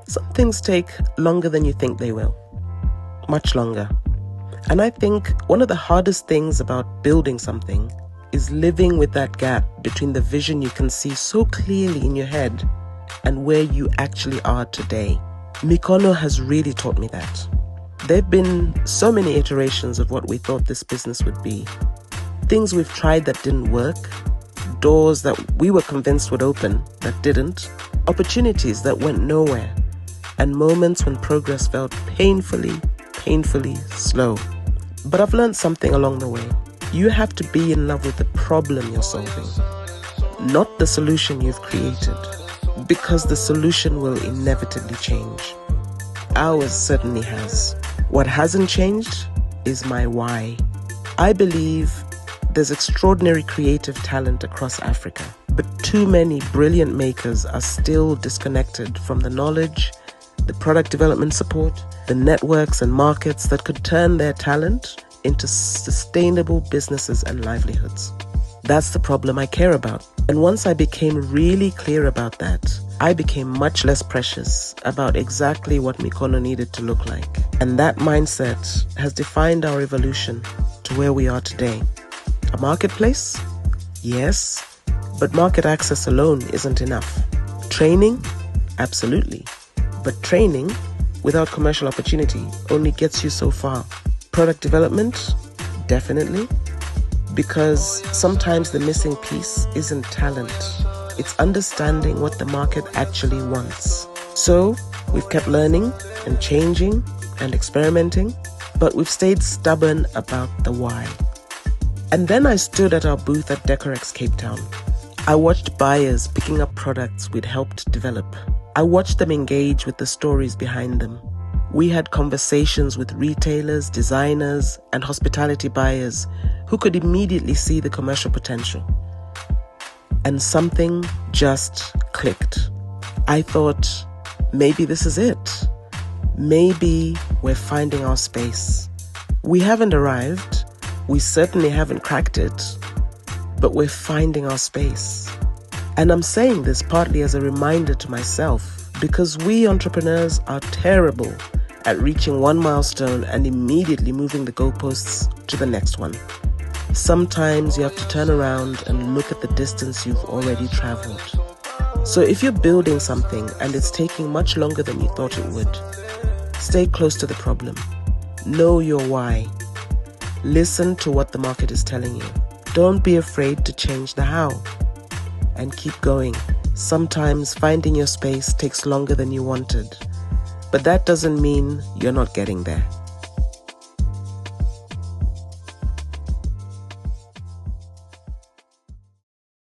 Some things take longer than you think they will. Much longer. And I think one of the hardest things about building something is living with that gap between the vision you can see so clearly in your head and where you actually are today. Meekono has really taught me that. There have been so many iterations of what we thought this business would be. Things we've tried that didn't work, doors that we were convinced would open that didn't, opportunities that went nowhere, and moments when progress felt painfully slow. But I've learned something along the way. You have to be in love with the problem you're solving, not the solution you've created, because the solution will inevitably change. Ours certainly has. What hasn't changed is my why. I believe there's extraordinary creative talent across Africa, but too many brilliant makers are still disconnected from the knowledge, the product development support, the networks and markets that could turn their talent into sustainable businesses and livelihoods. That's the problem I care about. And once I became really clear about that, I became much less precious about exactly what Meekono needed to look like. And that mindset has defined our evolution to where we are today. A marketplace? Yes, but market access alone isn't enough. Training? Absolutely. But training without commercial opportunity only gets you so far. Product development? Definitely. Because sometimes the missing piece isn't talent. It's understanding what the market actually wants. So we've kept learning and changing and experimenting, but we've stayed stubborn about the why. And then I stood at our booth at Decorex Cape Town. I watched buyers picking up products we'd helped develop. I watched them engage with the stories behind them. We had conversations with retailers, designers, and hospitality buyers who could immediately see the commercial potential. And something just clicked. I thought, maybe this is it. Maybe we're finding our space. We haven't arrived. We certainly haven't cracked it. But we're finding our space. And I'm saying this partly as a reminder to myself, because we entrepreneurs are terrible at reaching one milestone and immediately moving the goalposts to the next one. Sometimes you have to turn around and look at the distance you've already traveled. So if you're building something and it's taking much longer than you thought it would, stay close to the problem. Know your why. Listen to what the market is telling you. Don't be afraid to change the how. And keep going. Sometimes finding your space takes longer than you wanted. But that doesn't mean you're not getting there.